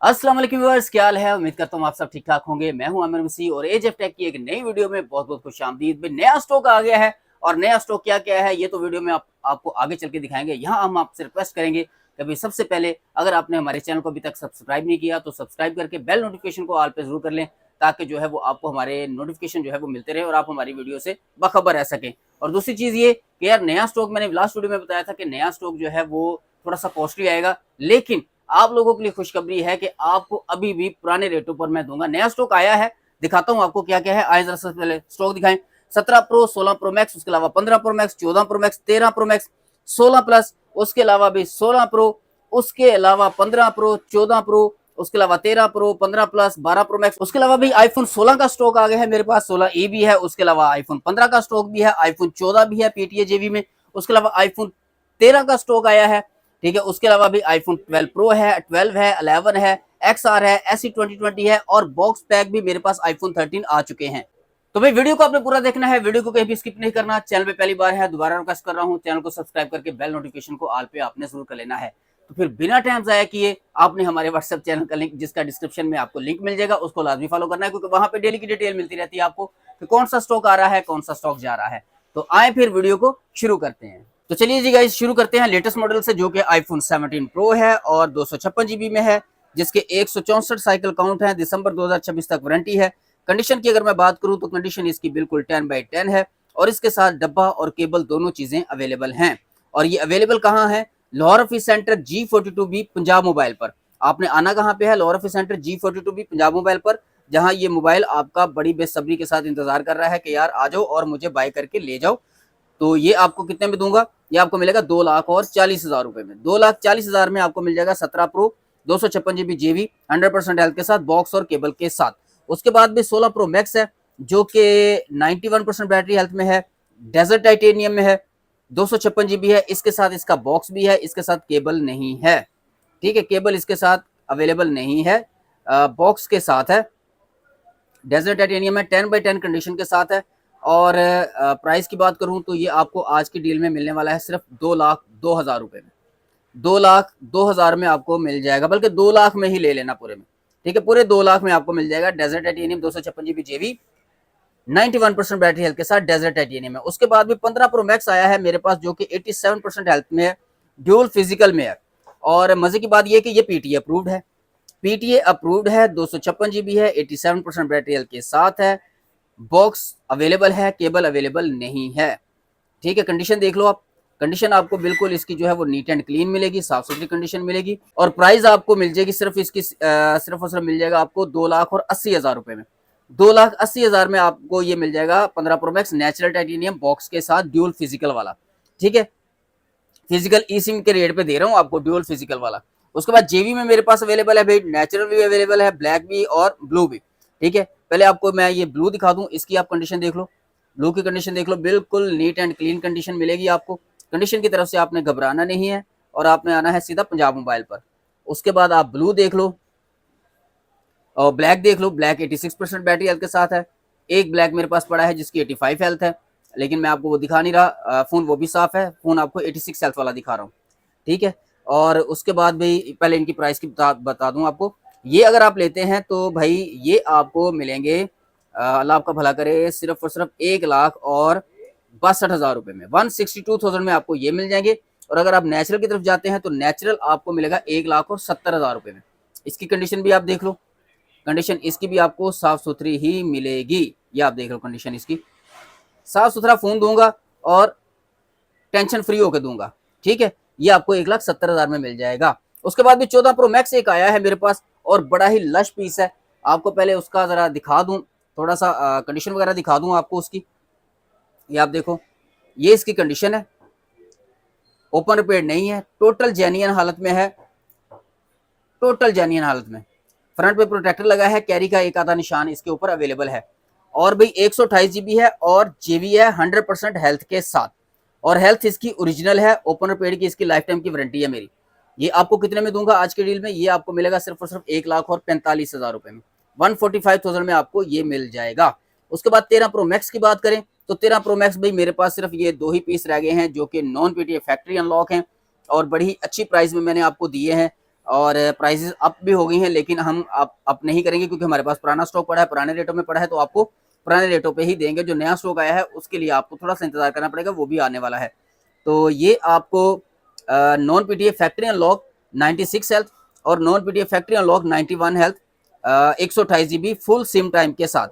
अस्सलाम वालेकुम व्यूअर्स, क्या हाल है। उम्मीद करता हूँ आप सब ठीक ठाक होंगे। मैं हूं आमिर मसीह और एजेफ टेक की एक नई वीडियो में बहुत बहुत खुशामदीद। नया स्टॉक आ गया है और नया स्टॉक क्या क्या है ये तो वीडियो में आपको आगे चल के दिखाएंगे। यहाँ हम आपसे रिक्वेस्ट करेंगे कि भाई सबसे पहले अगर आपने हमारे चैनल को अभी तक सब्सक्राइब नहीं किया तो सब्सक्राइब करके बेल नोटिफिकेशन को ऑल पे जरूर कर लें, ताकि जो है वो आपको हमारे नोटिफिकेशन जो है वो मिलते रहे और आप हमारी वीडियो से बाखबर रह सकें। और दूसरी चीज़ ये कि यार नया स्टॉक, मैंने लास्ट वीडियो में बताया था कि नया स्टॉक जो है वो थोड़ा सा कॉस्टली आएगा, लेकिन आप लोगों के लिए खुशखबरी है कि आपको अभी भी पुराने रेटों पर मैं दूंगा। नया स्टॉक आया है, दिखाता हूं आपको क्या क्या है। आए जरा सबसे पहले स्टॉक दिखाएं। 17 प्रो, 16 प्रो मैक्स, उसके अलावा 15 pro max, 14 pro max, 13 pro max, 16 plus, उसके अलावा भी 16 प्रो, उसके अलावा 15 प्रो, 14 प्रो, उसके अलावा 13 प्रो, 15 प्लस, 12 प्रो मैक्स। उसके अलावा भी आईफोन 16 का स्टॉक आ गया है मेरे पास, 16 ए भी है। उसके अलावा आईफोन 15 का स्टॉक भी है, आईफोन 14 भी है पीटीए जेबी में। उसके अलावा आईफोन 13 का स्टॉक आया है, ठीक है। उसके अलावा भी आईफोन 12 प्रो है, 12 है, 11 है, XR है, SE 2020 है और बॉक्स पैक भी मेरे पास आईफोन 13 आ चुके हैं। तो भाई वीडियो को आपने पूरा देखना है, वीडियो को कहीं भी स्किप नहीं करना। चैनल पे पहली बार है, दोबारा रिक्वेस्ट कर रहा हूँ, चैनल को सब्सक्राइब करके बेल नोटिफिकेशन को ऑल पे आपने जरूर कर लेना है। तो फिर बिना टाइम जाया किए आपने हमारे व्हाट्सएप चैनल का लिंक, जिसका डिस्क्रिप्शन में आपको लिंक मिल जाएगा, उसको लाजमी फॉलो करना है, क्योंकि वहां पे डेली की डिटेल मिलती रहती है आपको कि कौन सा स्टॉक आ रहा है, कौन सा स्टॉक जा रहा है। तो आए फिर वीडियो को शुरू करते हैं। तो चलिए जी गाइस, शुरू करते हैं लेटेस्ट मॉडल से, जो कि आईफोन 17 प्रो है और 256 जीबी में है, जिसके 164 साइकिल काउंट है। दिसंबर 2026 तक वारंटी है। कंडीशन की अगर मैं बात करूं तो कंडीशन इसकी बिल्कुल 10/10 है और इसके साथ डब्बा और केबल दोनों चीजें अवेलेबल हैं। और ये अवेलेबल कहाँ है? Lahore office center G42B Punjab mobile पर। आपने आना कहाँ पे है? Lahore office center G42B Punjab mobile पर, जहां ये मोबाइल आपका बड़ी बेसब्री के साथ इंतजार कर रहा है कि यार आ जाओ और मुझे बाय करके ले जाओ। तो ये आपको कितने में दूंगा? ये आपको मिलेगा 2,40,000 रुपए में। 2,40,000 में आपको मिल जाएगा 17 प्रो, 256 GB जेबी, 100% हेल्थ के साथ, बॉक्स और केबल के साथ। उसके बाद भी 16 प्रो मैक्स है, जो कि 91% बैटरी हेल्थ में है, डेजर्ट टाइटेनियम में है, 256 GB है। इसके साथ इसका बॉक्स भी है, इसके साथ केबल नहीं है, ठीक है। केबल इसके साथ अवेलेबल नहीं है, बॉक्स के साथ है, डेजर्ट टाइटेनियम है, 10/10 कंडीशन के साथ है। और प्राइस की बात करूं तो ये आपको आज की डील में मिलने वाला है सिर्फ 2,02,000 रुपए में। 2,02,000 में आपको मिल जाएगा, बल्कि 2 लाख में ही ले लेना पूरे में, ठीक है। पूरे 2 लाख में आपको मिल जाएगा डेजर्ट टाइटेनियम 256 GB जेबी, 91% बैटरी हेल्थ के साथ, डेजर्ट टाइटेनियम है। उसके बाद भी 15 प्रो मैक्स आया है मेरे पास, जो कि 87% हेल्थ में है, ड्यूल फिजिकल में है। और मजे की बात यह कि ये पीटीए अप्रूव्ड है, पीटीए अप्रूव्ड है, 256 GB है, 87% बैटरी हेल्थ के साथ है, बॉक्स अवेलेबल है, केबल अवेलेबल नहीं है, ठीक है। कंडीशन देख लो आप, कंडीशन आपको बिल्कुल इसकी जो है वो नीट एंड क्लीन मिलेगी, साफ सुथरी कंडीशन मिलेगी। और प्राइस आपको मिल जाएगी सिर्फ इसकी सिर्फ और सिर्फ मिल जाएगा आपको 2,80,000 रुपए में। 2,80,000 में आपको ये मिल जाएगा 15 pro max natural titanium box के साथ, ड्यूल फिजिकल वाला, ठीक है। फिजिकल ई सिम के रेट पे दे रहा हूँ आपको, ड्यूल फिजिकल वाला। उसके बाद जेबी में मेरे पास अवेलेबल है भाई, नेचुरल भी अवेलेबल है, ब्लैक भी और ब्लू भी, ठीक है। पहले आपको मैं ये ब्लू दिखा दूं, इसकी आप कंडीशन देख लो, ब्लू की कंडीशन देख लो, बिल्कुल नीट एंड क्लीन कंडीशन मिलेगी आपको। कंडीशन की तरफ से आपने घबराना नहीं है और आपने आना है सीधा पंजाब मोबाइल पर। उसके बाद आप ब्लू देख लो और ब्लैक देख लो। ब्लैक 86% बैटरी हेल्थ के साथ है। एक ब्लैक मेरे पास पड़ा है जिसकी 85 हेल्थ है, लेकिन मैं आपको वो दिखा नहीं रहा, फोन वो भी साफ है, फोन आपको 86 हेल्थ वाला दिखा रहा हूँ, ठीक है। और उसके बाद भाई पहले इनकी प्राइस की बता दूं आपको। ये अगर आप लेते हैं तो भाई ये आपको मिलेंगे, अल्लाह आपका भला करे, सिर्फ और सिर्फ 1,62,000 रुपए में, 162,000 में आपको ये मिल जाएंगे। और अगर आप नेचुरल की तरफ जाते हैं तो नेचुरल आपको मिलेगा 1,70,000 रुपए में। इसकी कंडीशन भी आप देख लो, कंडीशन इसकी भी आपको साफ सुथरी ही मिलेगी। ये आप देख लो, कंडीशन इसकी साफ सुथरा फोन दूंगा और टेंशन फ्री होकर दूंगा, ठीक है। ये आपको 1,70,000 में मिल जाएगा। उसके बाद भी 14 प्रो मैक्स एक आया है मेरे पास और बड़ा ही लश पीस है। आपको पहले उसका जरा दिखा दूं, थोड़ा सा कंडीशन वगैरह दिखा दूं आपको उसकी। ये आप देखो, ये इसकी कंडीशन है, ओपन रिपेयर नहीं है, टोटल जेन्युइन हालत में है, टोटल जेन्युइन हालत में। फ्रंट पे प्रोटेक्टर लगा है, कैरी का एक आधा निशान इसके ऊपर अवेलेबल है। और भाई 128 GB है और जेबी है 100% हेल्थ के साथ। और हेल्थ इसकी ओरिजिनल है, ओपन रिपेयर की इसकी लाइफ टाइम की वारंटी है मेरी। ये आपको कितने में दूंगा आज के डील में? ये आपको मिलेगा सिर्फ और सिर्फ 1,45,000 रुपए में, 145,000 में आपको ये मिल जाएगा। उसके बाद 13 प्रो मैक्स की बात करें तो 13 प्रो मैक्स भाई मेरे पास सिर्फ ये 2 ही पीस रह गए हैं, जो कि नॉन पीटीए फैक्ट्री अनलॉक हैं और बड़ी अच्छी प्राइस में मैंने आपको दिए हैं। और प्राइसेस अप भी हो गई हैं, लेकिन हम अप नहीं करेंगे क्योंकि हमारे पास पुराना स्टॉक पड़ा है, पुराने रेटों में पड़ा है, तो आपको पुराने रेटों पे ही देंगे। जो नया स्टॉक आया है उसके लिए आपको थोड़ा सा इंतजार करना पड़ेगा, वो भी आने वाला है। तो ये आपको non PTA factory unlock 96 health और non PTA factory unlock 91 health 128 GB full sim time के साथ,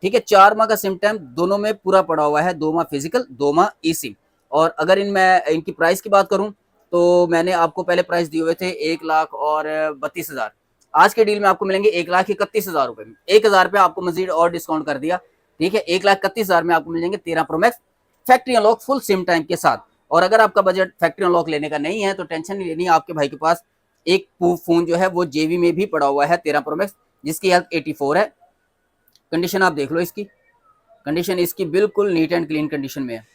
ठीक है। 4 माह का सिम टाइम दोनों में पूरा पड़ा हुआ है, 2 माह फिजिकल 2 माह ई सिम। और अगर इनकी प्राइस की बात करूं तो मैंने आपको पहले प्राइस दिए हुए थे 1,32,000। आज के डील में आपको मिलेंगे 1,31,000 रुपए में, 1,000 रुपये आपको मजीद और डिस्काउंट कर दिया, ठीक है। 1,31,000 में आपको मिल जाएंगे 13 pro max factory unlock full sim time के साथ। और अगर आपका बजट फैक्ट्री अनलॉक लेने का नहीं है तो टेंशन नहीं लेनी, आपके भाई के पास एक फोन जो है वो जेवी में भी पड़ा हुआ है 13 प्रो मैक्स, जिसकी हेल्थ 84 है। कंडीशन आप देख लो, इसकी कंडीशन इसकी बिल्कुल नीट एंड क्लीन कंडीशन में है,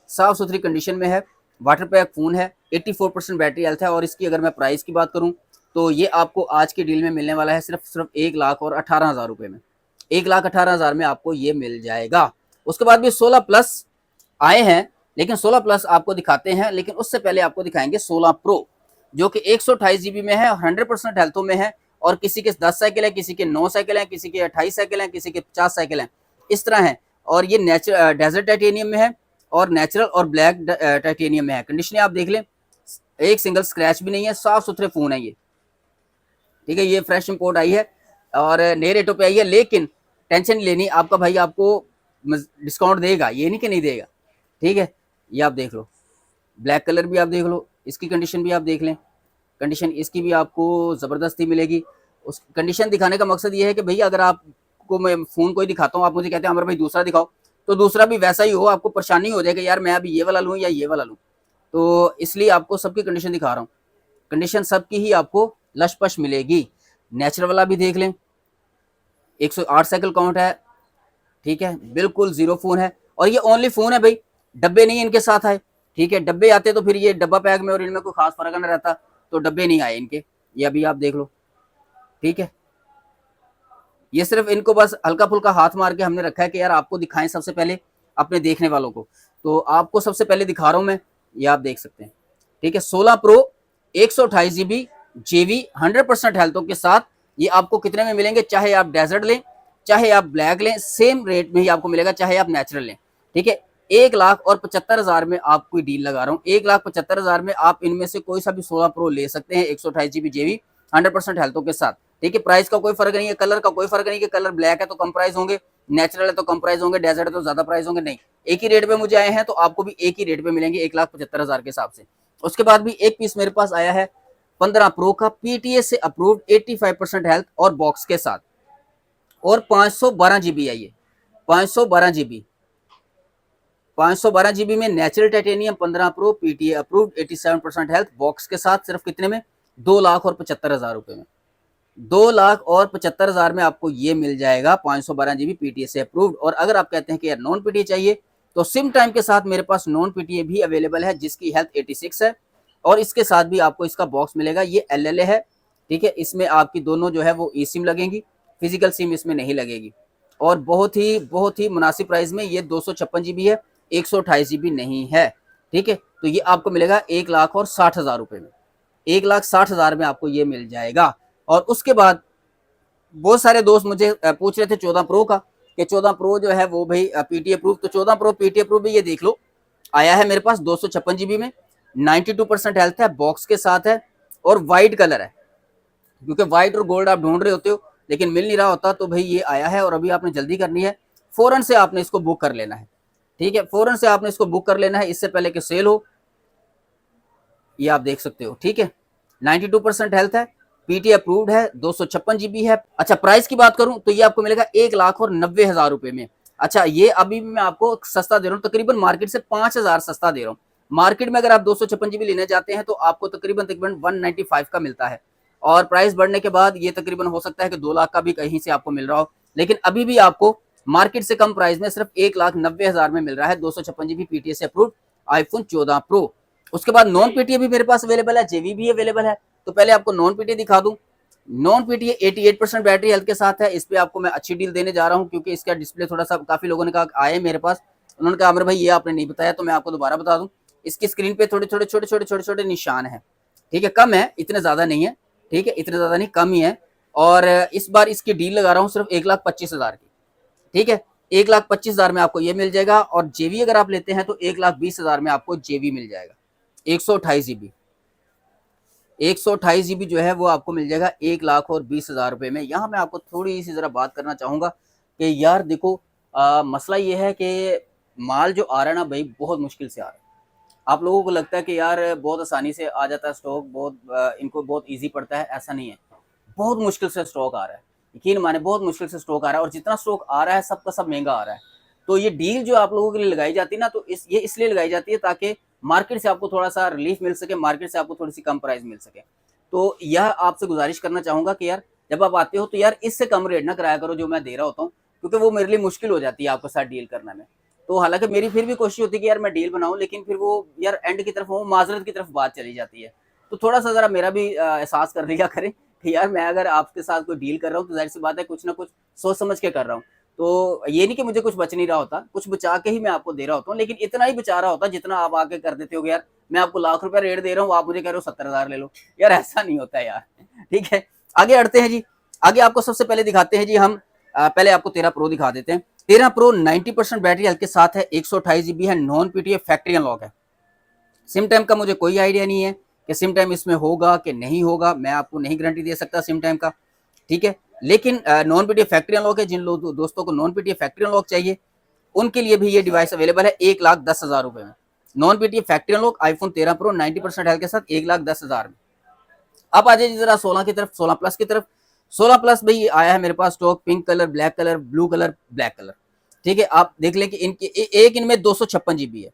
साफ सुथरी कंडीशन में है, वाटर पैक फोन है, 84% बैटरी हेल्थ है। और इसकी अगर मैं प्राइस की बात करूं तो ये आपको आज की डील में मिलने वाला है सिर्फ 1,18,000 रुपए में, 1,18,000 में आपको ये मिल जाएगा। उसके बाद भी 16 प्लस आए हैं, लेकिन 16 प्लस आपको दिखाते हैं, लेकिन उससे पहले आपको दिखाएंगे 16 प्रो, जो कि 128 जीबी में है, 100% हेल्थों में है। और किसी के 10 साइकिल है, किसी के 9 साइकिल है, किसी के 28 साइकिल है, किसी के 50 साइकिल है, इस तरह है। और ये नेचुरल डेजर्ट टाइटेनियम में है और नेचुरल और ब्लैक टाइटेनियम में है। कंडीशन आप देख लें, एक सिंगल स्क्रैच भी नहीं है, साफ सुथरे फोन है ये, ठीक है। ये फ्रेश इंपोर्ट आई है और नए रेटों पे आई है, लेकिन टेंशन नहीं लेनी, आपका भाई आपको डिस्काउंट देगा, ये नहीं कि नहीं देगा, ठीक है। ये आप देख लो, ब्लैक कलर भी आप देख लो, इसकी कंडीशन भी आप देख लें, कंडीशन इसकी भी आपको ज़बरदस्ती मिलेगी। उस कंडीशन दिखाने का मकसद ये है कि भैया अगर आपको मैं फ़ोन कोई दिखाता हूँ, आप मुझे कहते हैं अमर भाई दूसरा दिखाओ, तो दूसरा भी वैसा ही हो, आपको परेशानी हो जाएगी यार मैं अभी ये वाला लूँ या ये वाला लूँ। तो इसलिए आपको सबकी कंडीशन दिखा रहा हूँ, कंडीशन सबकी ही आपको लशपश मिलेगी। नेचुरल वाला भी देख लें, 108 साइकिल काउंट है, ठीक है, बिल्कुल जीरो फोन है। और ये ओनली फोन है भाई, डब्बे नहीं इनके साथ आए, ठीक है। डब्बे आते तो फिर ये डब्बा पैक में और इनमें कोई खास फर्क ना रहता, तो डब्बे नहीं आए इनके, ये अभी आप देख लो, ठीक है। ये सिर्फ इनको बस हल्का फुल्का हाथ मार के हमने रखा है कि यार आपको दिखाएं सबसे पहले अपने देखने वालों को, तो आपको सबसे पहले दिखा रहा हूं मैं, ये आप देख सकते हैं, ठीक है। 16 प्रो 128 जीबी जेवी 100% हेल्थों के साथ ये आपको कितने में मिलेंगे, चाहे आप डेजर्ट लें चाहे आप ब्लैक लें, सेम रेट में ही आपको मिलेगा, चाहे आप नेचुरल लें, ठीक है। 1,75,000 में आपको डील लगा रहा हूँ, 1,75,000 में आप इनमें से कोई सा भी 16 प्रो ले सकते हैं 128 जीबी जेवी 100% हेल्थों के साथ, ठीक है। प्राइस का कोई फर्क नहीं है, कलर का कोई फर्क नहीं है कि कलर ब्लैक है तो कम प्राइस होंगे, नेचुरल है तो कम प्राइस होंगे, डेजर्ट है तो ज्यादा प्राइस होंगे, नहीं, एक ही रेट पे मुझे आए हैं तो आपको भी एक ही रेट पे मिलेंगे 1,75,000 के हिसाब से। उसके बाद भी एक पीस मेरे पास आया है 15 प्रो का पीटीए से अप्रूव्ड 85% हेल्थ और बॉक्स के साथ, और 512 जीबी है ये, 512 जीबी 512 जीबी में natural titanium 15 pro PTA approved 87% health box के साथ, सिर्फ कितने में, 2,75,000 रुपए में, 2,75,000 में आपको ये मिल जाएगा 512 जीबी पीटीए से अप्रूव्ड। और अगर आप कहते हैं कि यार नॉन पीटीए चाहिए तो सिम टाइम के साथ मेरे पास नॉन पीटीए भी अवेलेबल है, जिसकी हेल्थ 86 है, और इसके साथ भी आपको इसका बॉक्स मिलेगा, ये एलएलए है, ठीक है। इसमें आपकी दोनों जो है वो ई सिम लगेंगी, फिजिकल सिम इसमें नहीं लगेगी, और बहुत ही मुनासिब प्राइस में ये 256 जीबी है, 128 जीबी नहीं है, ठीक है। तो ये आपको मिलेगा 1,60,000 रुपए में, 1,60,000 में आपको ये मिल जाएगा। और उसके बाद बहुत सारे दोस्त मुझे पूछ रहे थे 14 प्रो का, कि 14 प्रो जो है वो भाई पीटीए प्रूफ, तो 14 प्रो पीटीए प्रूफ भी ये देख लो आया है मेरे पास 256 जीबी में, 92% हेल्थ है, बॉक्स के साथ है, और वाइट कलर है, क्योंकि व्हाइट और गोल्ड आप ढूंढ रहे होते हो लेकिन मिल नहीं रहा होता, तो भाई ये आया है और अभी आपने जल्दी करनी है, फौरन से आपने इसको बुक कर लेना है, ठीक है, फौरन से आपने इसको बुक कर लेना है, इससे पहले कि सेल हो। ये आप देख सकते हो, ठीक है, 92% हेल्थ है, पीटी अप्रूव्ड है, 256 जीबी है। अच्छा, प्राइस की बात करूं तो ये आपको मिलेगा 1,90,000 रुपए में। अच्छा, ये अभी मैं आपको सस्ता दे रहा हूँ, तकरीबन मार्केट से 5,000 सस्ता दे रहा हूँ। मार्केट में अगर आप 256 जीबी लेने जाते हैं तो आपको तकरीबन 195 का मिलता है, और प्राइस बढ़ने के बाद ये तकरीबन हो सकता है कि 2 लाख का भी कहीं से आपको मिल रहा हो, लेकिन अभी भी आपको मार्केट से कम प्राइस में सिर्फ 1,90,000 में मिल रहा है 256 जीबी पीटीए से अप्रूव्ड आईफोन 14 प्रो। उसके बाद नॉन पीटीए भी मेरे पास अवेलेबल है, जेवी भी अवेलेबल है, तो पहले आपको नॉन पीटीए दिखा दूं। नॉन पीटीए 88% बैटरी हेल्थ के साथ है, इस पे आपको मैं अच्छी डील देने जा रहा हूं, क्योंकि इसका डिस्प्ले थोड़ा सा काफी लोगों ने कहा आए मेरे पास, उन्होंने कहा अमर भाई ये आपने नहीं बताया, तो मैं आपको दोबारा बता दूं। इसकी स्क्रीन पे थोड़े छोटे निशान है, ठीक है, कम है, इतने ज्यादा नहीं है, ठीक है, इतने ज्यादा नहीं, कम ही है। और इस बार इसकी डील लगा रहा हूँ सिर्फ 1,25,000 की। ठीक है, 1,25,000 में आपको ये मिल जाएगा। और जेवी अगर आप लेते हैं तो 1,20,000 में आपको जेवी मिल जाएगा 128 GB। 128 GB जो है वो आपको मिल जाएगा 1,20,000 रुपए में। यहाँ मैं आपको थोड़ी सी जरा बात करना चाहूंगा कि यार देखो, मसला ये है कि माल जो आ रहा है ना भाई, बहुत मुश्किल से आ रहा है। आप लोगों को लगता है कि यार बहुत आसानी से आ जाता है स्टॉक, बहुत इनको बहुत इजी पड़ता है, ऐसा नहीं है। बहुत मुश्किल से स्टॉक आ रहा है, यकीन माने बहुत मुश्किल से स्टॉक आ रहा है। और जितना स्टॉक आ रहा है सबका सब महंगा आ रहा है। तो ये डील जो आप लोगों के लिए लगाई जाती है ना, तो ये इसलिए लगाई जाती है ताकि मार्केट से आपको थोड़ा सा रिलीफ मिल सके, मार्केट से आपको थोड़ी सी कम प्राइस मिल सके। तो यह आपसे गुजारिश करना चाहूंगा कि यार जब आप आते हो तो यार इससे कम रेट ना कराया करो जो मैं दे रहा होता हूँ, क्योंकि वो मेरे लिए मुश्किल हो जाती है आपके साथ डील करने में। तो हालांकि मेरी फिर भी कोशिश होती है कि यार मैं डील बनाऊं, लेकिन फिर वो यार एंड की तरफ वो माजरत की तरफ बात चली जाती है। तो थोड़ा सा जरा मेरा भी एहसास कर लिया करें कि यार मैं अगर आपके साथ कोई डील कर रहा हूँ तो जाहिर सी बात है कुछ ना कुछ सोच समझ के कर रहा हूँ। तो ये नहीं कि मुझे कुछ बच नहीं रहा होता, कुछ बचा के ही मैं आपको दे रहा होता हूँ, लेकिन इतना ही बचा रहा होता जितना आप आके कर देते हो यार मैं आपको ₹1,00,000 रेट दे रहा हूँ, आप मुझे कह रहे हो 70,000 ले लो। यार ऐसा नहीं होता है यार। ठीक है, आगे बढ़ते हैं जी। आगे आपको सबसे पहले दिखाते हैं जी हम, पहले आपको 13 प्रो दिखा देते हैं। 13 प्रो 90% बैटरी हेल्थ के साथ है, 128 GB है, नॉन पीटीएफ फैक्ट्री अनलॉक है। सिम टाइम का मुझे कोई आइडिया नहीं है कि सिम टाइम इसमें होगा कि नहीं होगा, मैं आपको नहीं गारंटी दे सकता सिम टाइम का। ठीक है, लेकिन नॉन पीटीएफ फैक्ट्री अनलॉक है। जिन दोस्तों को नॉन पीटीएफ फैक्ट्री अनलॉक चाहिए उनके लिए भी ये डिवाइस अवेलेबल है 1,10,000 रुपए में। Non PTF factory unlock iPhone 13 pro 90% health के साथ 1,10,000 में। अब आ जाइए जरा 16 की तरफ, 16 प्लस की तरफ। 16 प्लस भाई आया है मेरे पास stock, pink colour, black colour, blue colour, black colour. ठीक है, आप देख लें कि इनके एक इनमें 256 GB है।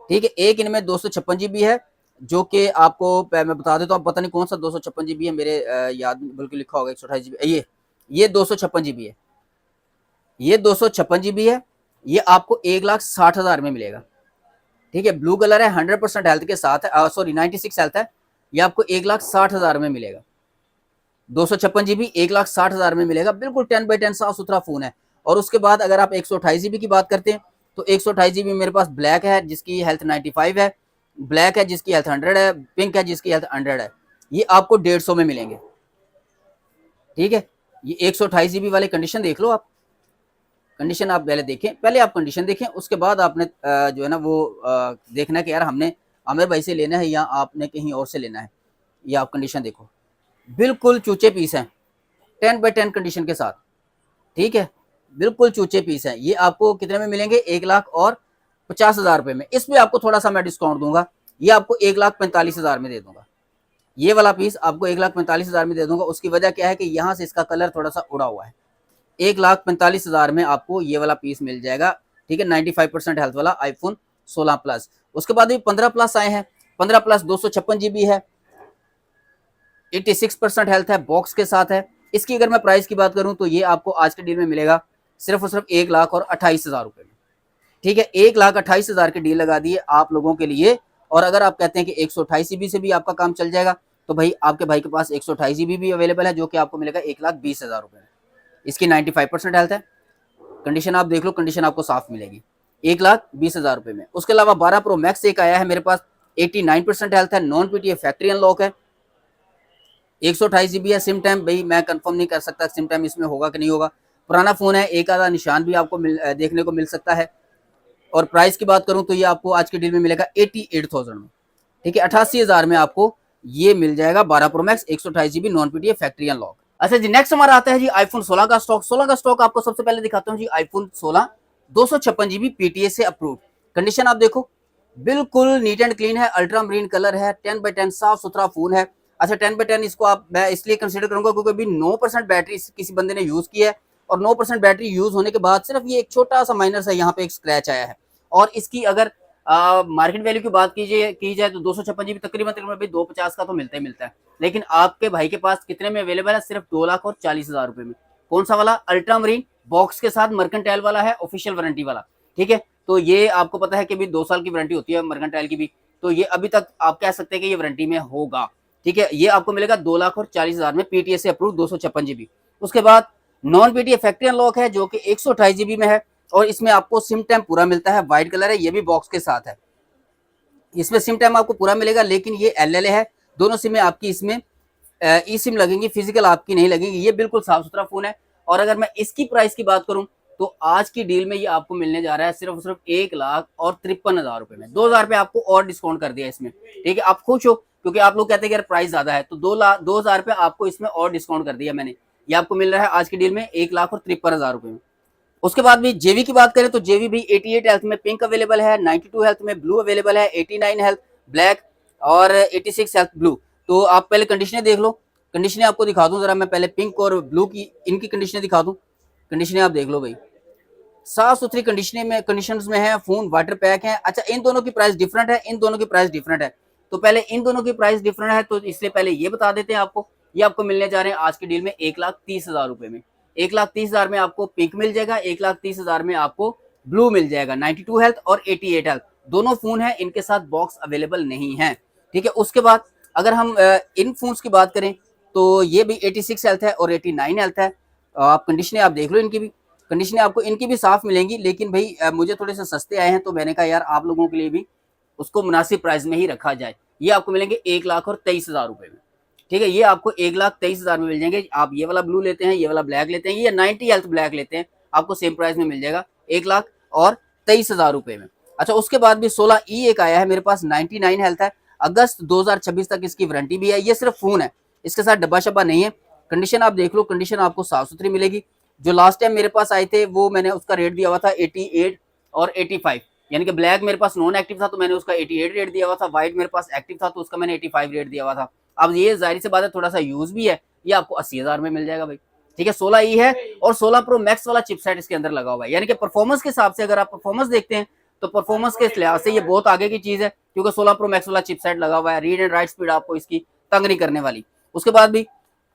ठीक है, एक इनमें 256 GB है, जो कि आपको मैं बता देता हूँ, पता नहीं कौन सा 256 GB है, मेरे याद बल्कि लिखा होगा 128 GB। ये 256 GB है, ये 256 GB है। ये आपको 1,60,000 में मिलेगा। ठीक है, ब्लू कलर है, 100% हेल्थ के साथ है, सॉरी 96 हेल्थ है। ये आपको 1,60,000 में मिलेगा। 256 GB 1,60,000 में मिलेगा, बिल्कुल 10x10 साफ सुथरा फोन है। और उसके बाद अगर आप 128 GB की बात करते हैं तो 128 GB मेरे पास ब्लैक है जिसकी हेल्थ 95 है, ब्लैक है जिसकी हेल्थ 100 है, पिंक है जिसकी हेल्थ 100 है। ये आपको 150 में मिलेंगे। ठीक है, ये 128 GB वाले कंडीशन देख लो आप, कंडीशन आप पहले देखें, पहले आप कंडीशन देखें, उसके बाद आपने जो है ना वो देखना है कि यार हमने आमिर भाई से लेना है या आपने कहीं और से लेना है। ये आप कंडीशन देखो, बिल्कुल चूचे पीस हैं 10x10 कंडीशन के साथ। ठीक है, बिल्कुल चूचे पीस हैं। ये आपको कितने में मिलेंगे? 1,50,000 रुपए में। इसमें आपको थोड़ा सा मैं डिस्काउंट दूंगा, ये आपको 1,45,000 में दे दूंगा। ये वाला पीस आपको 1,45,000 में दे दूंगा। उसकी वजह क्या है कि यहाँ से इसका कलर थोड़ा सा उड़ा हुआ है। 1,45,000 में आपको ये वाला पीस मिल जाएगा। ठीक है, 95% हेल्थ वाला आईफोन 16 प्लस। उसके बाद भी 15 प्लस आए हैं। 15 प्लस 256 GB है, 86% हेल्थ है, बॉक्स के साथ है। इसकी अगर मैं प्राइस की बात करूं तो ये आपको आज के डील में मिलेगा सिर्फ और सिर्फ 1,28,000 रुपए में। ठीक है, 1,28,000 की डील लगा दी है आप लोगों के लिए। और अगर आप कहते हैं कि 128 GB से भी आपका काम चल जाएगा तो भाई आपके भाई के पास 128 GB भी अवेलेबल है, जो कि आपको मिलेगा 1,20,000 रुपए में। इसकी 95% हेल्थ है, कंडीशन आप देख लो, कंडीशन आपको साफ मिलेगी 1,20,000 रुपए में। उसके अलावा 12 प्रो मैक्स एक आया है मेरे पास, 89% हेल्थ है, नॉन पीटीएफ फैक्ट्री अनलॉक है, 128 GB है। सिम टाइम भाई मैं कंफर्म नहीं कर सकता सिम टाइम इसमें होगा कि नहीं होगा, पुराना फोन है, एक आधा निशान भी आपको देखने को मिल सकता है। और प्राइस की बात करूं तो ये आपको आज की डील में मिलेगा 88,000 में। ठीक है, 88,000 में आपको ये मिल जाएगा 12 pro max 128 GB non PTF factory unlock. अच्छा जी, नेक्स्ट हमारा आता है जी आईफोन 16 का स्टॉक। 16 का स्टॉक आपको सबसे पहले दिखाता हूँ जी। आईफोन 16 256 GB पीटीए से अप्रूव। कंडीशन आप देखो, बिल्कुल नीट एंड क्लीन है, अल्ट्रा मरीन कलर है, 10x10 साफ सुथरा फोन है। अच्छा, 10x10 इसको आप मैं इसलिए कंसीडर करूंगा क्योंकि अभी 9% बैटरी किसी बंदे ने यूज की है, और 9% बैटरी यूज होने के बाद सिर्फ ये एक छोटा सा माइनर सा यहाँ पे एक स्क्रैच आया है। और इसकी अगर मार्केट वैल्यू की बात की जाए तो 256 GB तकरीबन 250 का तो मिलता ही मिलता है। लेकिन आपके भाई के पास कितने में अवेलेबल है? सिर्फ 2,40,000 रुपए में। कौन सा वाला? अल्ट्रा मरीन, बॉक्स के साथ, मर्केंटाइल वाला है, ऑफिशियल वारंटी वाला। ठीक है, तो ये आपको पता है कि भी 2 साल की वारंटी होती है मर्केंटाइल की भी, तो ये अभी तक आप कह सकते हैं कि ये वारंटी में होगा। ठीक है, ये आपको मिलेगा 2,40,000 में, पीटीए से अप्रूव 256 GB। उसके बाद नॉन पीटीए फैक्ट्री अनलॉक है जो कि 128 GB में है, और इसमें आपको सिम टाइम पूरा मिलता है, व्हाइट कलर है, ये भी बॉक्स के साथ है। इसमें सिम टाइम आपको पूरा मिलेगा, लेकिन ये एलएलए है, दोनों सिम आपकी इसमें ई सिम लगेंगी, फिजिकल आपकी नहीं लगेंगी। ये बिल्कुल साफ सुथरा फोन है। और अगर मैं इसकी प्राइस की बात करूं तो आज की डील में ये आपको मिलने जा रहा है सिर्फ सिर्फ 1,53,000 रुपए में। 2,000 रुपए आपको और डिस्काउंट कर दिया इसमें, ठीक है। आप खुश हो क्योंकि आप लोग कहते हैं कि यार प्राइस ज्यादा है, तो 2,000 रुपए आपको इसमें और डिस्काउंट कर दिया मैंने। ये आपको मिल रहा है आज की डील में 1,53,000 रुपए में। उसके बाद भी जेवी की बात करें तो जेवी भी 88 हेल्थ में पिंक अवेलेबल है, 92 हेल्थ में ब्लू अवेलेबल है, 89 हेल्थ ब्लैक और 86 हेल्थ ब्लू। तो आप पहले कंडीशनें देख लो। कंडीशनें आपको दिखा दूं जरा, मैं पहले पिंक और ब्लू की इनकी कंडीशनें दिखा दूं। कंडीशनें आप देख लो भाई, साफ सुथरी कंडीशंस में है, फोन वाटर पैक है। अच्छा, इन दोनों की प्राइस डिफरेंट है, इन दोनों की प्राइस डिफरेंट है। तो पहले इन दोनों की प्राइस डिफरेंट है तो इसलिए पहले ये बता देते हैं आपको। ये आपको मिलने जा रहे हैं आज की डील में 1,30,000 रुपए में। 1,30,000 में आपको पिंक मिल जाएगा, 1,30,000 में आपको ब्लू मिल जाएगा। 92 हेल्थ और 88 हेल्थ दोनों फोन है, इनके साथ बॉक्स अवेलेबल नहीं है, ठीक है। उसके बाद अगर हम इन फोन्स की बात करें तो ये भी 86 हेल्थ है और 89 हेल्थ है। आप कंडीशनें आप देख लो, इनकी भी कंडीशनें आपको इनकी भी साफ मिलेंगी। लेकिन भाई मुझे थोड़े से सस्ते आए हैं तो मैंने कहा यार आप लोगों के लिए भी उसको मुनासिब प्राइस में ही रखा जाए। ये आपको मिलेंगे 1,23,000 रुपए में, ठीक है। ये आपको 1,23,000 में मिल जाएंगे। आप ये वाला ब्लू लेते हैं, ये वाला ब्लैक लेते हैं, ये 90 हेल्थ ब्लैक लेते हैं, आपको सेम प्राइस में मिल जाएगा 1,23,000 रुपए में। अच्छा, उसके बाद भी 16E एक आया है मेरे पास, 99 हेल्थ है, अगस्त 2026 तक इसकी वारंटी भी है। ये सिर्फ फोन है, इसके साथ डब्बा शब्बा नहीं है। कंडीशन आप देख लो, कंडीशन आपको साफ सुथरी मिलेगी। जो लास्ट टाइम मेरे पास आए थे वो मैंने उसका रेट दिया हुआ था 88 और 85, यानी कि ब्लैक मेरे पास नॉन एक्टिव था तो मैंने उसका 88 रेट दिया हुआ था, व्हाइट मेरे पास एक्टिव था तो उसका मैंने 85 रेट दिया हुआ था। अब ये जाहिर सी बात है थोड़ा सा यूज भी है, ये आपको 80,000 में मिल जाएगा भाई, ठीक है। 16E है और 16 प्रो मैक्स वाला चिपसेट इसके अंदर लगा हुआ है। यानी कि परफॉर्मेंस के हिसाब से अगर आप परफॉर्मेंस देखते हैं तो परफॉर्मेंस के लिहाज से ये बहुत आगे की चीज है, क्योंकि 16 प्रो मैक्स वाला चिपसेट लगा हुआ है। रीड एंड राइट स्पीड आपको इसकी तंग नहीं करने वाली। उसके बाद भी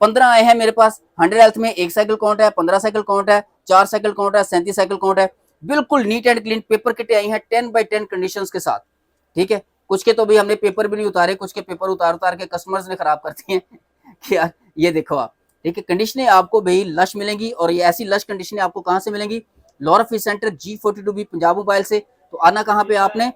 15 आए हैं मेरे पास। 100 हेल्थ में 1 साइकिल काउंट है, 15 साइकिल काउंट है, 4 साइकिल काउंट है, 37 साइकिल काउंट है। बिल्कुल नीट एंड क्लीन पेपर किटें आई हैं 10x10 कंडीशंस के साथ, ठीक है। कुछ के तो भी हमने पेपर भी नहीं उतारे, कुछ के पेपर उतार उतार के कस्टमर्स ने खराब कर दिए कि यार ये देखो आप, ठीक है। कंडीशनें आपको भाई लश मिलेंगी और ये ऐसी लश कंडीशनें आपको कहां से मिलेंगी? Laura fish centre G42B Punjab mobile से। तो आना कहां पे आपने,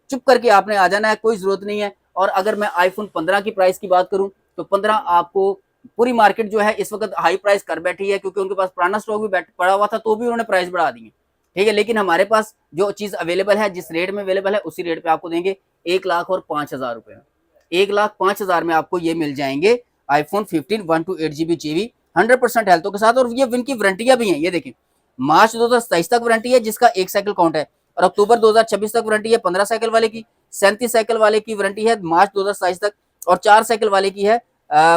चुप करके आपने आ जाना है, कोई जरूरत नहीं है। और अगर मैं आईफोन 15 की प्राइस की बात करूं तो 15 आपको पूरी मार्केट जो है इस वक्त हाई प्राइस कर बैठी है, क्योंकि उनके पास पुराना स्टॉक भी पड़ा हुआ था तो भी उन्होंने प्राइस बढ़ा दी है, ठीक है। लेकिन हमारे पास जो चीज अवेलेबल है, जिस रेट में अवेलेबल है उसी रेट पे आपको देंगे 1,05,000 रुपए में। 1,05,000 में आपको ये मिल जाएंगे आईफोन 15 128GB JB 100% हेल्थों के साथ। और ये इनकी वारंटियां भी हैं, ये देखें, मार्च 2027 तक वारंटी है जिसका 1 साइकिल काउंट है, और अक्टूबर 2026 तक वारंटी है 15 साइकिल वाले की, 37 साइकिल वाले की वारंटी है मार्च 2027 तक, और 4 साइकिल वाले की है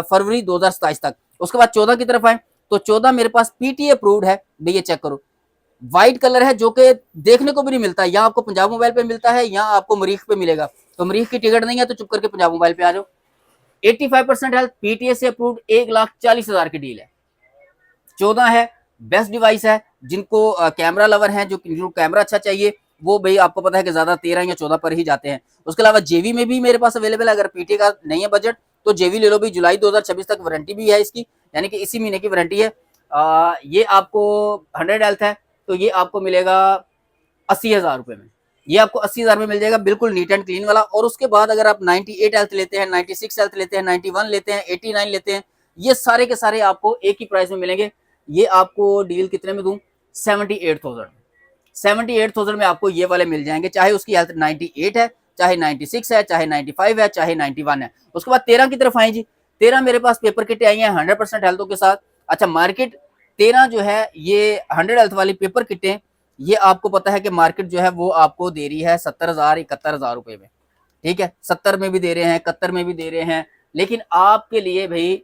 फरवरी 2027 तक। उसके बाद 14 की तरफ आए तो 14 मेरे पास PTA अप्रूव्ड है, भैया चेक करो, व्हाइट कलर है जो कि देखने को भी नहीं मिलता। यहाँ आपको पंजाब मोबाइल पे मिलता है, यहाँ आपको मरीख पे मिलेगा। तो मरीख की टिकट नहीं है तो चुप करके पंजाब मोबाइल पे आ जाओ। 85% हेल्थ PTA से अप्रूव्ड, 1,40,000 की डील है। 14 है, बेस्ट डिवाइस है। जिनको कैमरा लवर है, जो कैमरा अच्छा चाहिए वो भाई आपको पता है कि ज्यादा 13 या 14 पर ही जाते हैं। उसके अलावा जेवी में भी मेरे पास अवेलेबल है। अगर PTA का नहीं है बजट तो जेवी ले लो भी, जुलाई 2026 तक वारंटी भी है इसकी, यानी कि इसी महीने की वारंटी है। ये आपको 100 हेल्थ है तो ये आपको मिलेगा 80,000 रुपए में। ये आपको 80,000 में मिल जाएगा, बिल्कुल नीट एंड क्लीन वाला। और उसके बाद अगर आप 98 हेल्थ लेते हैं, 96 हेल्थ लेते हैं, 91 लेते हैं, 89 लेते हैं, ये सारे के सारे आपको एक ही प्राइस में मिलेंगे। ये आपको डील कितने में दूं? 78,000। 78,000 में आपको ये वाले मिल जाएंगे, चाहे उसकी हेल्थ 98 है, चाहे 96 है, चाहे 95 है, चाहे 91 है। उसके बाद 13 की तरफ आए जी। 13 मेरे पास पेपर किट आई है 100% हेल्थों के साथ। अच्छा, मार्केट 13 जो है ये 100 हेल्थ वाली पेपर किटें, ये आपको पता है कि मार्केट जो है वो आपको दे रही है 70,000 71,000 रुपए में, ठीक है। 70 में भी दे रहे हैं, 71 में भी दे रहे हैं। लेकिन आपके लिए भाई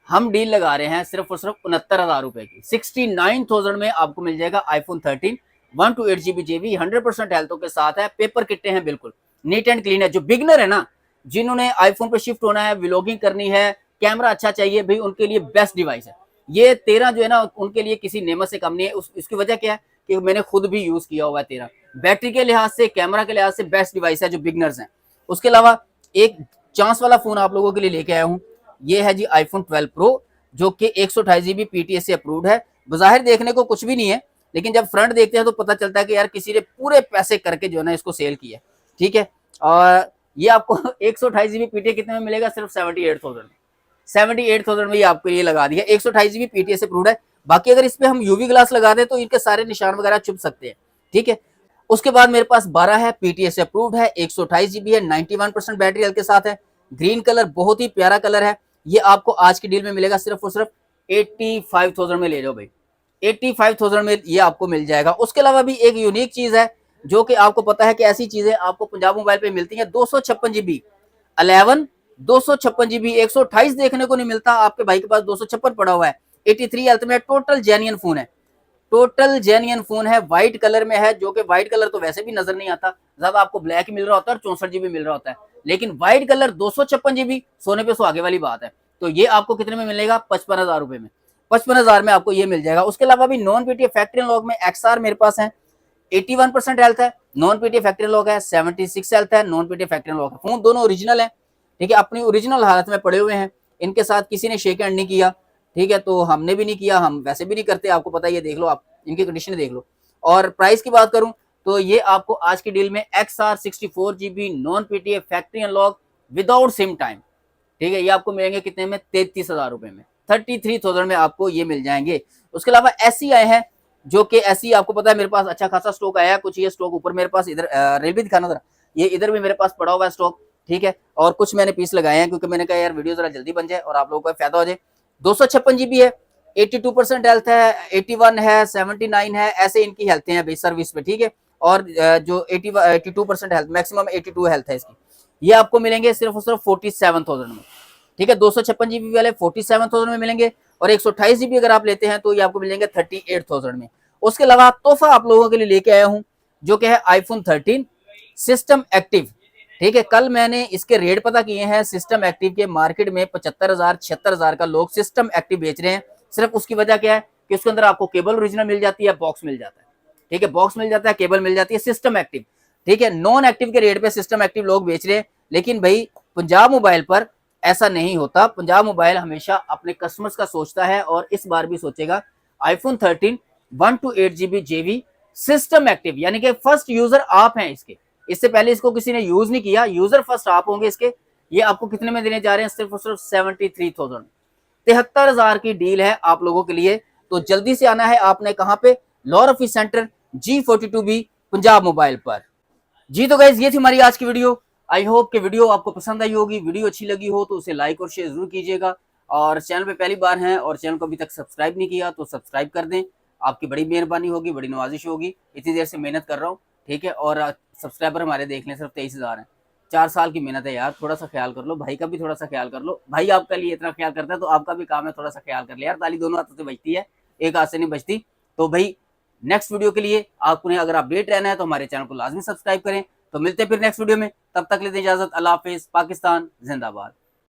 हम डील लगा रहे हैं सिर्फ और सिर्फ 69,000 रुपए की। 69,000 में आपको मिल जाएगा आईफोन 13 128GB JB 100% हेल्थों के साथ है। पेपर किट्टे हैं, बिल्कुल नीट एंड क्लीन है। जो बिगनर है ना, जिन्होंने आईफोन पे शिफ्ट होना है, व्लॉगिंग करनी है, कैमरा अच्छा चाहिए भाई, उनके लिए बेस्ट डिवाइस है ये 13 जो है ना, उनके लिए किसी नेमत से कम नहीं है। उसकी वजह क्या है कि मैंने खुद भी यूज किया हुआ है 13। बैटरी के लिहाज से, कैमरा के लिहाज से बेस्ट डिवाइस है जो बिगनर्स हैं। उसके अलावा एक चांस वाला फोन आप लोगों के लिए लेके आया हूँ, ये है जी आईफोन 12 प्रो, जो कि 128GB PTA से अप्रूव्ड है। बाहर देखने को कुछ भी नहीं है, लेकिन जब फ्रंट देखते हैं तो पता चलता है कि यार किसी ने पूरे पैसे करके जो है ना इसको सेल किया, ठीक है। और ये आपको 128GB PTA कितने में मिलेगा? सिर्फ 78,000 में। 78,000 में ये आपको ये लगा दिया। 128 GB PTS अप्रूव्ड है। बाकी अगर इस पे हम यूवी ग्लास लगा दें तो इनके सारे निशान वगैरह छुप सकते हैं, ठीक है। उसके बाद मेरे पास 12 है, PTS अप्रूव्ड है, 128 GB है, 91% बैटरी हेल्थ के साथ है। ग्रीन कलर बहुत ही प्यारा कलर है। ये आपको आज की डील में मिलेगा सिर्फ और सिर्फ 85,000 में ले जाओ भाई, 85,000 में ये आपको मिल जाएगा। उसके अलावा भी एक यूनिक चीज है जो कि आपको पता है कि ऐसी चीजें आपको पंजाब मोबाइल पे मिलती हैं। 256 GB 11 256 GB 128 देखने को नहीं मिलता, आपके भाई के पास 256 पड़ा हुआ है। 83 हेल्थ में टोटल जेन्युइन फोन है, टोटल जेन्युइन फोन है, व्हाइट कलर में है, जो कि व्हाइट कलर तो वैसे भी नजर नहीं आता, ज्यादा आपको ब्लैक मिल रहा होता है और 64 GB मिल रहा होता है, लेकिन व्हाइट कलर 256 GB सोने पे सुहागे वाली बात है। तो ये आपको कितने में मिलेगा? 55,000 रुपए में, 55,000 में आपको ये मिल जाएगा। उसके अलावा भी नॉन पीटीए फैक्ट्री लॉक में XR मेरे पास है, 81% हेल्थ है, नॉन पीटीए फैक्ट्री लॉक है, 76 हेल्थ है, नॉन पीटीए फैक्ट्री लॉक है। फोन दोनों ओरिजिनल है, ठीक है, अपनी ओरिजिनल हालत में पड़े हुए हैं, इनके साथ किसी ने शेक हैंड नहीं किया, ठीक है, तो हमने भी नहीं किया, हम वैसे भी नहीं करते, आपको पता है। ये देख लो आप, इनकी कंडीशन देख लो। और प्राइस की बात करूं तो ये आपको आज की डील में XR 64 GB non PTA factory unlock without SIM time, ठीक है, ये आपको मिलेंगे कितने में? 33,000 रुपए में, 33,000 में आपको ये मिल जाएंगे। उसके अलावा SE आए हैं, जो कि SE आपको पता है मेरे पास अच्छा खासा स्टॉक आया है। कुछ ये स्टॉक ऊपर मेरे पास, इधर रेल भी दिखाना जरा, ये इधर भी मेरे पास पड़ा हुआ है स्टॉक, ठीक है, और कुछ मैंने पीस लगाए हैं क्योंकि मैंने कहा यार वीडियो जरा जल्दी बन जाए और आप लोगों को फायदा हो जाए। 256 GB है, 82% हेल्थ है, 81 है, 79 है, ऐसे इनकी हेल्थ है भाई सर्विस पे, ठीक है। और जो 82% हेल्थ, मैक्सिमम 82 हेल्थ है इसकी, ये आपको मिलेंगे सिर्फ और सिर्फ 47,000 में, ठीक है। 256 GB वाले 47,000 में मिलेंगे, और 128 GB अगर आप लेते हैं तो ये आपको मिलेंगे 38,000 में। उसके अलावा तोहफा आप लोगों के लिए लेके आया हूं, जो कि है iPhone 13 सिस्टम एक्टिव, ठीक है। कल मैंने इसके रेट पता किए हैं, सिस्टम एक्टिव के मार्केट में 75,000 76,000 का लोग सिस्टम एक्टिव बेच रहे हैं। सिर्फ उसकी वजह क्या है कि उसके अंदर आपको केबल ओरिजिनल मिल जाती है, बॉक्स मिल जाता है, ठीक है, बॉक्स मिल जाता है, केबल मिल जाती है, सिस्टम एक्टिव, ठीक है। नॉन एक्टिव के रेट पे सिस्टम एक्टिव लोग बेच रहे हैं, लेकिन भाई पंजाब मोबाइल पर ऐसा नहीं होता। पंजाब मोबाइल हमेशा अपने कस्टमर्स का सोचता है और इस बार भी सोचेगा। iPhone 13 128 GB JV system active, यानी कि फर्स्ट यूजर आप हैं इसके, इससे पहले इसको किसी ने यूज नहीं किया, यूजर फर्स्ट आप होंगे इसके। ये आपको कितने में देने जा रहे हैं? सिर्फ और सिर्फ 73,000, 73,000 की डील है आप लोगों के लिए। तो जल्दी से आना है आपने, कहां पे? लॉर office center G42B Punjab mobile पर। जी तो गाइज, ये थी हमारी आज की वीडियो। आई होप कि वीडियो आपको पसंद आई होगी। वीडियो अच्छी लगी हो तो उसे लाइक और शेयर जरूर कीजिएगा, और चैनल पे पहली बार हैं और चैनल को अभी तक सब्सक्राइब नहीं किया तो सब्सक्राइब कर दें, आपकी बड़ी मेहरबानी होगी, बड़ी नवाजिश होगी। इतनी देर से मेहनत कर रहा हूँ, ठीक है। और सब्सक्राइबर हमारे देख लें सिर्फ 23,000 हैं। 4 साल की मेहनत है यार, थोड़ा सा ख्याल कर लो, भाई का भी थोड़ा सा ख्याल कर लो। भाई आपका लिए इतना ख्याल करता है तो आपका भी काम है थोड़ा सा ख्याल कर ले यार। ताली दोनों हाथों से बजती है, एक हाथ से नहीं बजती। तो भाई नेक्स्ट वीडियो के लिए आपको अगर अपडेट रहना है तो हमारे चैनल को लाजमी सब्सक्राइब करें। तो मिलते हैं फिर नेक्स्ट वीडियो में, तब तक लेते इजाजत। अल्लाह हाफिज। पाकिस्तान जिंदाबाद।